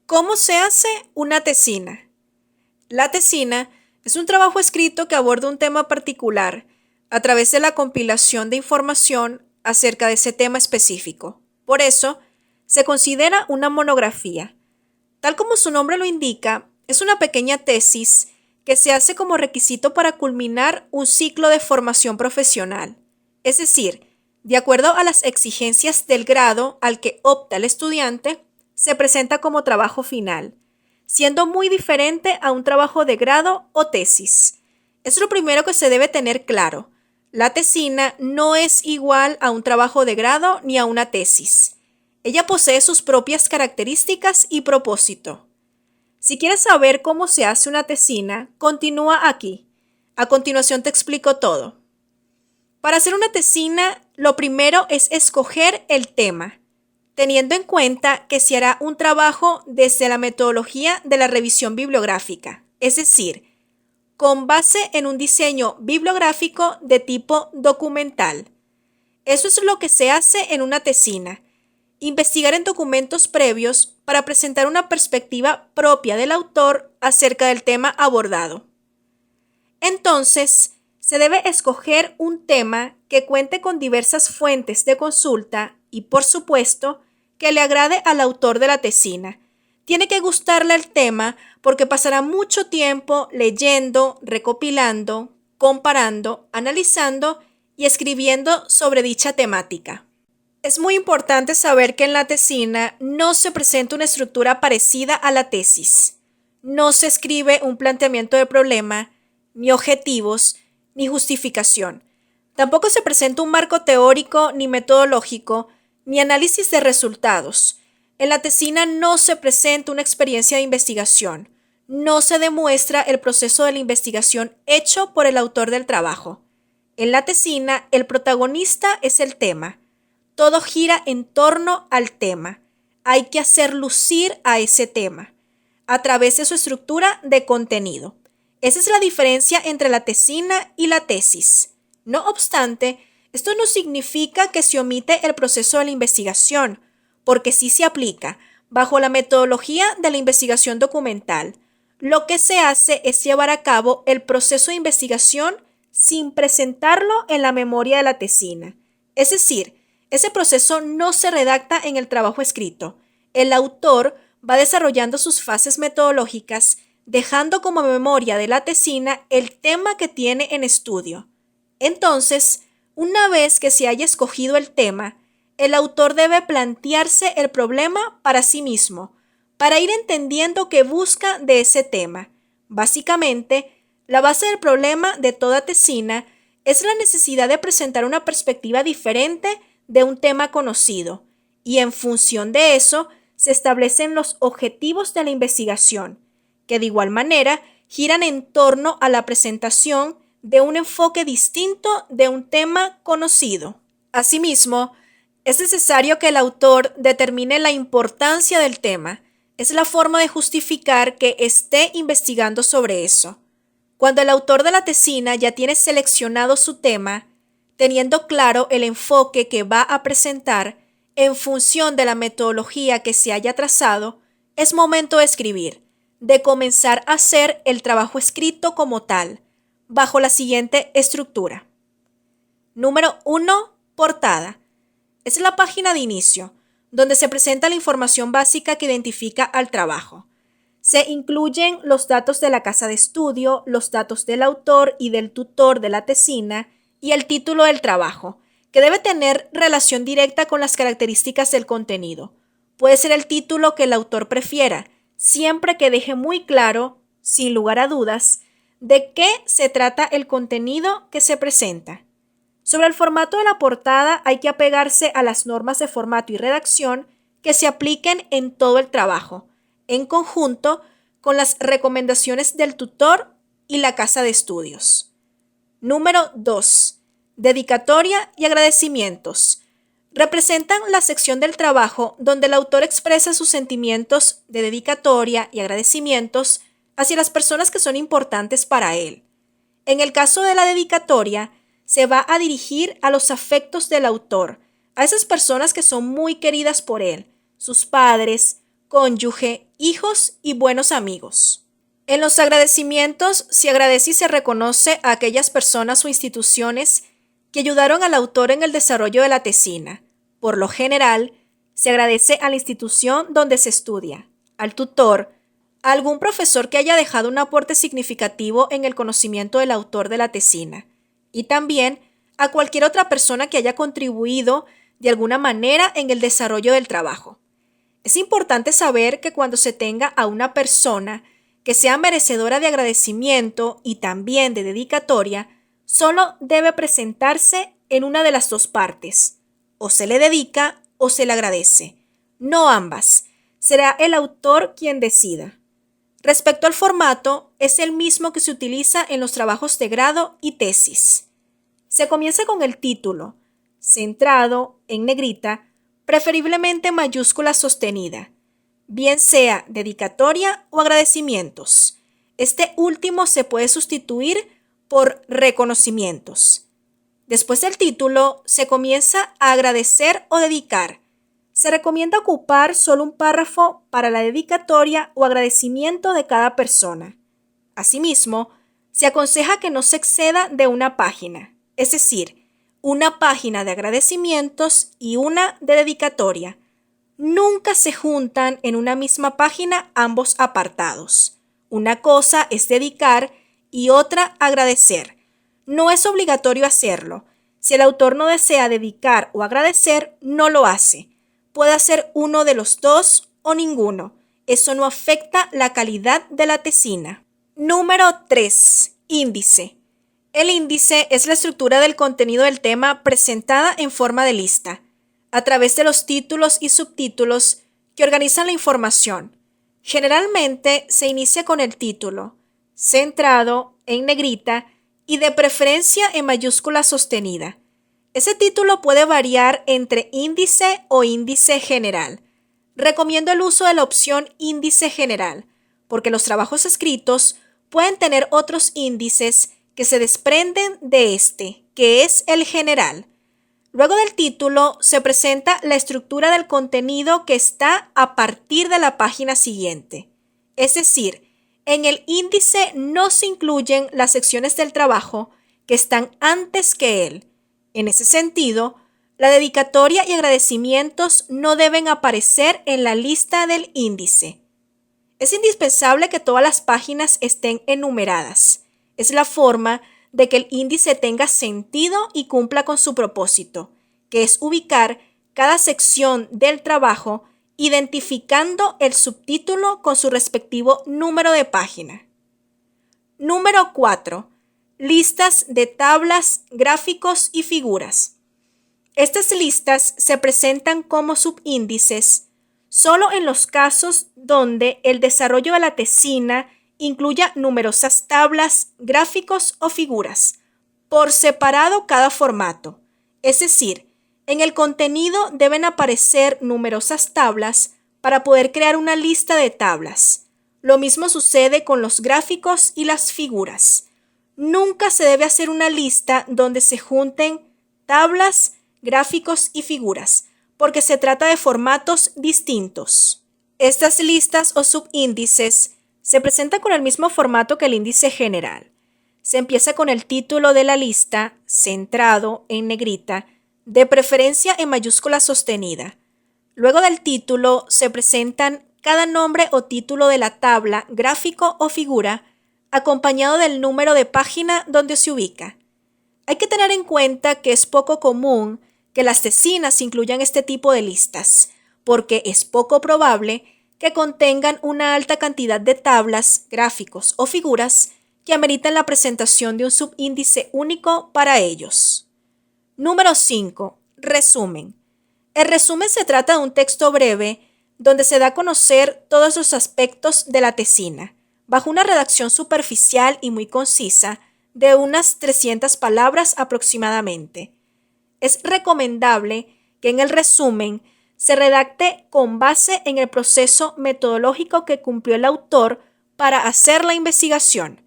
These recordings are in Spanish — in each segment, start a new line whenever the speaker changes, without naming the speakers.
¿Cómo se hace una tesina? La tesina es un trabajo escrito que aborda un tema particular a través de la compilación de información acerca de ese tema específico. Por eso, se considera una monografía. Tal como su nombre lo indica, es una pequeña tesis que se hace como requisito para culminar un ciclo de formación profesional. Es decir, de acuerdo a las exigencias del grado al que opta el estudiante, se presenta como trabajo final, siendo muy diferente a un trabajo de grado o tesis. Es lo primero que se debe tener claro. La tesina no es igual a un trabajo de grado ni a una tesis. Ella posee sus propias características y propósito. Si quieres saber cómo se hace una tesina, continúa aquí. A continuación te explico todo. Para hacer una tesina, lo primero es escoger el tema, teniendo en cuenta que se hará un trabajo desde la metodología de la revisión bibliográfica, es decir, con base en un diseño bibliográfico de tipo documental. Eso es lo que se hace en una tesina. Investigar en documentos previos para presentar una perspectiva propia del autor acerca del tema abordado. Entonces, se debe escoger un tema que cuente con diversas fuentes de consulta y, por supuesto, que le agrade al autor de la tesina. Tiene que gustarle el tema porque pasará mucho tiempo leyendo, recopilando, comparando, analizando y escribiendo sobre dicha temática. Es muy importante saber que en la tesina no se presenta una estructura parecida a la tesis. No se escribe un planteamiento de problema, ni objetivos, ni justificación. Tampoco se presenta un marco teórico ni metodológico, ni análisis de resultados. En la tesina no se presenta una experiencia de investigación. No se demuestra el proceso de la investigación hecho por el autor del trabajo. En la tesina, el protagonista es el tema. Todo gira en torno al tema. Hay que hacer lucir a ese tema a través de su estructura de contenido. Esa es la diferencia entre la tesina y la tesis. No obstante, esto no significa que se omite el proceso de la investigación, porque sí se aplica bajo la metodología de la investigación documental. Lo que se hace es llevar a cabo el proceso de investigación sin presentarlo en la memoria de la tesina. Es decir, ese proceso no se redacta en el trabajo escrito. El autor va desarrollando sus fases metodológicas, dejando como memoria de la tesina el tema que tiene en estudio. Entonces, una vez que se haya escogido el tema, el autor debe plantearse el problema para sí mismo, para ir entendiendo qué busca de ese tema. Básicamente, la base del problema de toda tesina es la necesidad de presentar una perspectiva diferente de un tema conocido, y en función de eso se establecen los objetivos de la investigación, que de igual manera giran en torno a la presentación de un enfoque distinto de un tema conocido. Asimismo, es necesario que el autor determine la importancia del tema. Es la forma de justificar que esté investigando sobre eso. Cuando el autor de la tesina ya tiene seleccionado su tema, teniendo claro el enfoque que va a presentar en función de la metodología que se haya trazado, es momento de escribir, de comenzar a hacer el trabajo escrito como tal, bajo la siguiente estructura. Número 1. Portada. Es la página de inicio, donde se presenta la información básica que identifica al trabajo. Se incluyen los datos de la casa de estudio, los datos del autor y del tutor de la tesina y el título del trabajo, que debe tener relación directa con las características del contenido. Puede ser el título que el autor prefiera, siempre que deje muy claro, sin lugar a dudas, de qué se trata el contenido que se presenta. Sobre el formato de la portada hay que apegarse a las normas de formato y redacción que se apliquen en todo el trabajo, en conjunto con las recomendaciones del tutor y la casa de estudios. Número 2. Dedicatoria y agradecimientos. Representan la sección del trabajo donde el autor expresa sus sentimientos de dedicatoria y agradecimientos hacia las personas que son importantes para él. En el caso de la dedicatoria, se va a dirigir a los afectos del autor, a esas personas que son muy queridas por él, sus padres, cónyuge, hijos y buenos amigos. En los agradecimientos se agradece y se reconoce a aquellas personas o instituciones que ayudaron al autor en el desarrollo de la tesina. Por lo general, se agradece a la institución donde se estudia, al tutor, a algún profesor que haya dejado un aporte significativo en el conocimiento del autor de la tesina, y también a cualquier otra persona que haya contribuido de alguna manera en el desarrollo del trabajo. Es importante saber que cuando se tenga a una persona que sea merecedora de agradecimiento y también de dedicatoria, solo debe presentarse en una de las dos partes. O se le dedica o se le agradece. No ambas. Será el autor quien decida. Respecto al formato, es el mismo que se utiliza en los trabajos de grado y tesis. Se comienza con el título, centrado en negrita, preferiblemente mayúscula sostenida, bien sea dedicatoria o agradecimientos. Este último se puede sustituir por reconocimientos. Después del título, se comienza a agradecer o dedicar. Se recomienda ocupar solo un párrafo para la dedicatoria o agradecimiento de cada persona. Asimismo, se aconseja que no se exceda de una página, es decir, una página de agradecimientos y una de dedicatoria. Nunca se juntan en una misma página ambos apartados. Una cosa es dedicar y otra agradecer. No es obligatorio hacerlo. Si el autor no desea dedicar o agradecer, no lo hace. Puede hacer uno de los dos o ninguno. Eso no afecta la calidad de la tesina. Número 3. Índice. El índice es la estructura del contenido del tema presentada en forma de lista, a través de los títulos y subtítulos que organizan la información. Generalmente se inicia con el título, centrado en negrita y de preferencia en mayúscula sostenida. Ese título puede variar entre índice o índice general. Recomiendo el uso de la opción índice general, porque los trabajos escritos pueden tener otros índices que se desprenden de este, que es el general. Luego del título se presenta la estructura del contenido que está a partir de la página siguiente. Es decir, en el índice no se incluyen las secciones del trabajo que están antes que él. En ese sentido, la dedicatoria y agradecimientos no deben aparecer en la lista del índice. Es indispensable que todas las páginas estén enumeradas. Es la forma de que el índice tenga sentido y cumpla con su propósito, que es ubicar cada sección del trabajo identificando el subtítulo con su respectivo número de página. Número 4. Listas de tablas, gráficos y figuras. Estas listas se presentan como subíndices solo en los casos donde el desarrollo de la tesina incluya numerosas tablas, gráficos o figuras, por separado cada formato. Es decir, en el contenido deben aparecer numerosas tablas para poder crear una lista de tablas. Lo mismo sucede con los gráficos y las figuras. Nunca se debe hacer una lista donde se junten tablas, gráficos y figuras, porque se trata de formatos distintos. Estas listas o subíndices se presentan con el mismo formato que el índice general. Se empieza con el título de la lista, centrado en negrita, de preferencia en mayúscula sostenida. Luego del título se presentan cada nombre o título de la tabla, gráfico o figura, acompañado del número de página donde se ubica. Hay que tener en cuenta que es poco común que las tesinas incluyan este tipo de listas, porque es poco probable que contengan una alta cantidad de tablas, gráficos o figuras que ameritan la presentación de un subíndice único para ellos. Número 5. Resumen. El resumen se trata de un texto breve donde se da a conocer todos los aspectos de la tesina, bajo una redacción superficial y muy concisa de unas 300 palabras aproximadamente. Es recomendable que en el resumen se redacte con base en el proceso metodológico que cumplió el autor para hacer la investigación.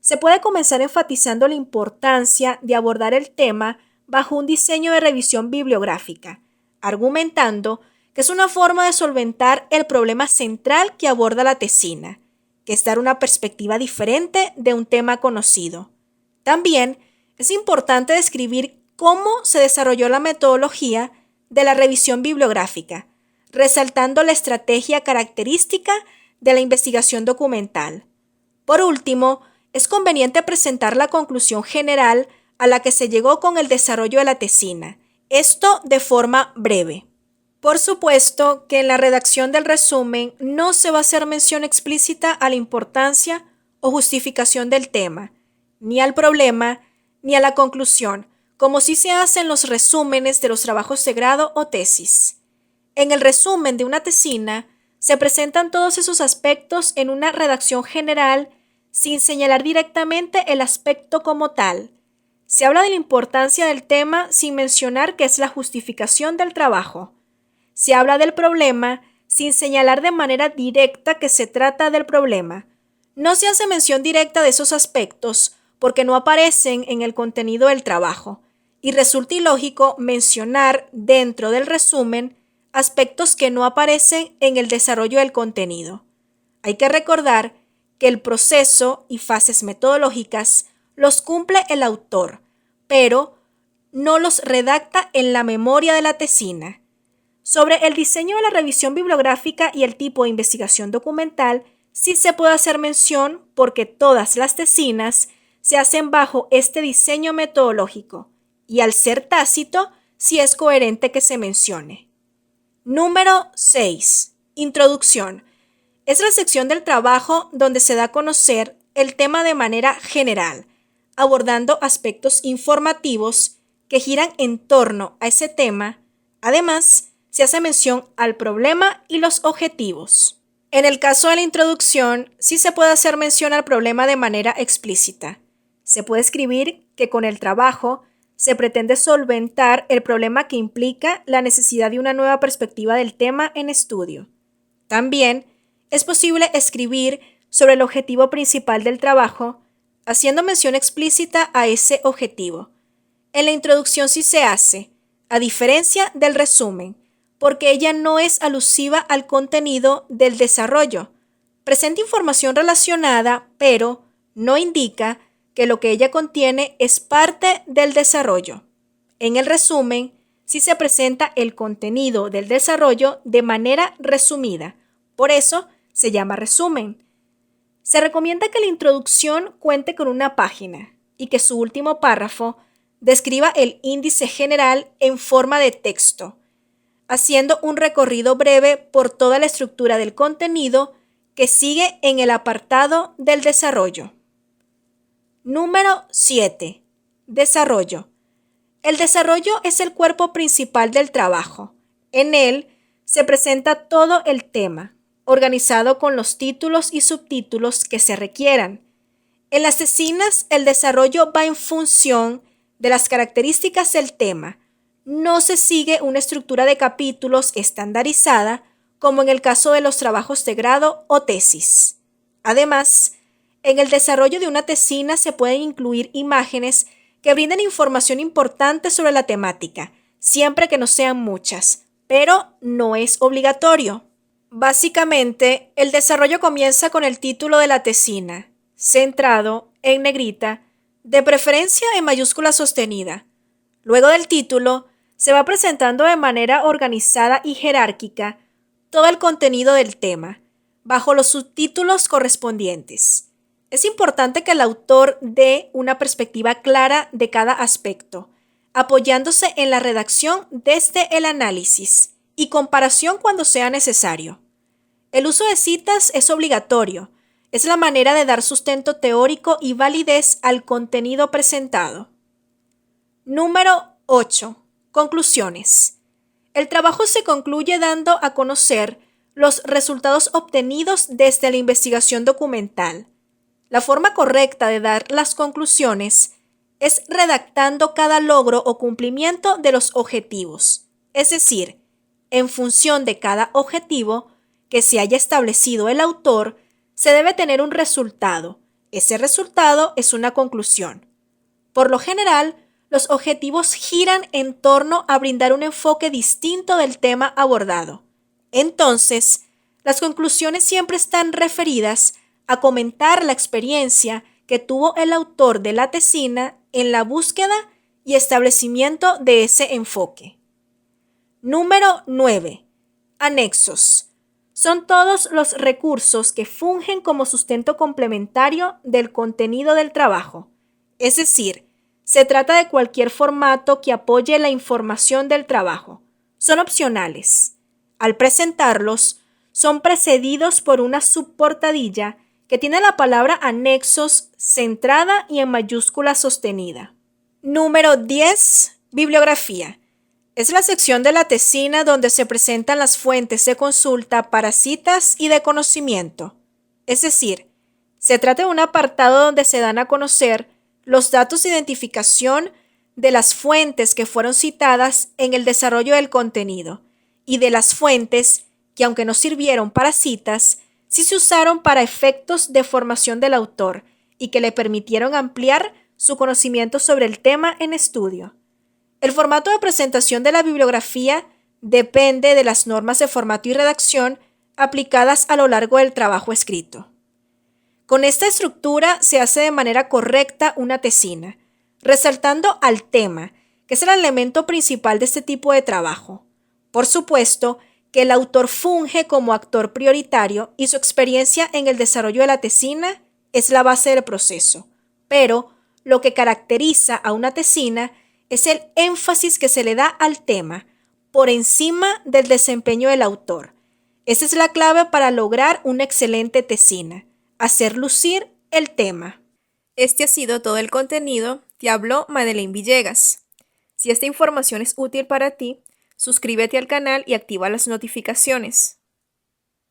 Se puede comenzar enfatizando la importancia de abordar el tema bajo un diseño de revisión bibliográfica, argumentando que es una forma de solventar el problema central que aborda la tesina, que es dar una perspectiva diferente de un tema conocido. También es importante describir cómo se desarrolló la metodología de la revisión bibliográfica, resaltando la estrategia característica de la investigación documental. Por último, es conveniente presentar la conclusión general a la que se llegó con el desarrollo de la tesina, esto de forma breve. Por supuesto que en la redacción del resumen no se va a hacer mención explícita a la importancia o justificación del tema, ni al problema, ni a la conclusión, como sí se hace en los resúmenes de los trabajos de grado o tesis. En el resumen de una tesina se presentan todos esos aspectos en una redacción general sin señalar directamente el aspecto como tal. Se habla de la importancia del tema sin mencionar que es la justificación del trabajo. Se habla del problema sin señalar de manera directa que se trata del problema. No se hace mención directa de esos aspectos porque no aparecen en el contenido del trabajo, y resulta ilógico mencionar dentro del resumen aspectos que no aparecen en el desarrollo del contenido. Hay que recordar que el proceso y fases metodológicas los cumple el autor, pero no los redacta en la memoria de la tesina. Sobre el diseño de la revisión bibliográfica y el tipo de investigación documental, sí se puede hacer mención porque todas las tesinas se hacen bajo este diseño metodológico, y al ser tácito, sí es coherente que se mencione. Número 6. Introducción. Es la sección del trabajo donde se da a conocer el tema de manera general, abordando aspectos informativos que giran en torno a ese tema. Además, se hace mención al problema y los objetivos. En el caso de la introducción, sí se puede hacer mención al problema de manera explícita. Se puede escribir que con el trabajo se pretende solventar el problema que implica la necesidad de una nueva perspectiva del tema en estudio. También es posible escribir sobre el objetivo principal del trabajo, haciendo mención explícita a ese objetivo. En la introducción sí se hace, a diferencia del resumen, porque ella no es alusiva al contenido del desarrollo. Presenta información relacionada, pero no indica que lo que ella contiene es parte del desarrollo. En el resumen, sí se presenta el contenido del desarrollo de manera resumida. Por eso se llama resumen. Se recomienda que la introducción cuente con una página y que su último párrafo describa el índice general en forma de texto, haciendo un recorrido breve por toda la estructura del contenido que sigue en el apartado del desarrollo. Número 7. Desarrollo. El desarrollo es el cuerpo principal del trabajo. En él se presenta todo el tema, organizado con los títulos y subtítulos que se requieran. En las tesinas, el desarrollo va en función de las características del tema. No se sigue una estructura de capítulos estandarizada, como en el caso de los trabajos de grado o tesis. Además, en el desarrollo de una tesina se pueden incluir imágenes que brinden información importante sobre la temática, siempre que no sean muchas, pero no es obligatorio. Básicamente, el desarrollo comienza con el título de la tesina, centrado, en negrita, de preferencia en mayúscula sostenida. Luego del título, se va presentando de manera organizada y jerárquica todo el contenido del tema, bajo los subtítulos correspondientes. Es importante que el autor dé una perspectiva clara de cada aspecto, apoyándose en la redacción desde el análisis y comparación cuando sea necesario. El uso de citas es obligatorio. Es la manera de dar sustento teórico y validez al contenido presentado. Número 8. Conclusiones. El trabajo se concluye dando a conocer los resultados obtenidos desde la investigación documental. La forma correcta de dar las conclusiones es redactando cada logro o cumplimiento de los objetivos, es decir, en función de cada objetivo que se haya establecido el autor, se debe tener un resultado. Ese resultado es una conclusión. Por lo general, los objetivos giran en torno a brindar un enfoque distinto del tema abordado. Entonces, las conclusiones siempre están referidas a comentar la experiencia que tuvo el autor de la tesina en la búsqueda y establecimiento de ese enfoque. Número 9. Anexos. Son todos los recursos que fungen como sustento complementario del contenido del trabajo. Es decir, se trata de cualquier formato que apoye la información del trabajo. Son opcionales. Al presentarlos, son precedidos por una subportadilla que tiene la palabra anexos centrada y en mayúscula sostenida. Número 10. Bibliografía. Es la sección de la tesina donde se presentan las fuentes de consulta para citas y de conocimiento. Es decir, se trata de un apartado donde se dan a conocer los datos de identificación de las fuentes que fueron citadas en el desarrollo del contenido y de las fuentes que, aunque no sirvieron para citas, sí se usaron para efectos de formación del autor y que le permitieron ampliar su conocimiento sobre el tema en estudio. El formato de presentación de la bibliografía depende de las normas de formato y redacción aplicadas a lo largo del trabajo escrito. Con esta estructura se hace de manera correcta una tesina, resaltando al tema, que es el elemento principal de este tipo de trabajo. Por supuesto que el autor funge como actor prioritario y su experiencia en el desarrollo de la tesina es la base del proceso, pero lo que caracteriza a una tesina es el énfasis que se le da al tema por encima del desempeño del autor. Esa es la clave para lograr una excelente tesina, hacer lucir el tema. Este ha sido todo el contenido. Te habló Madeleine Villegas. Si esta información es útil para ti, suscríbete al canal y activa las notificaciones.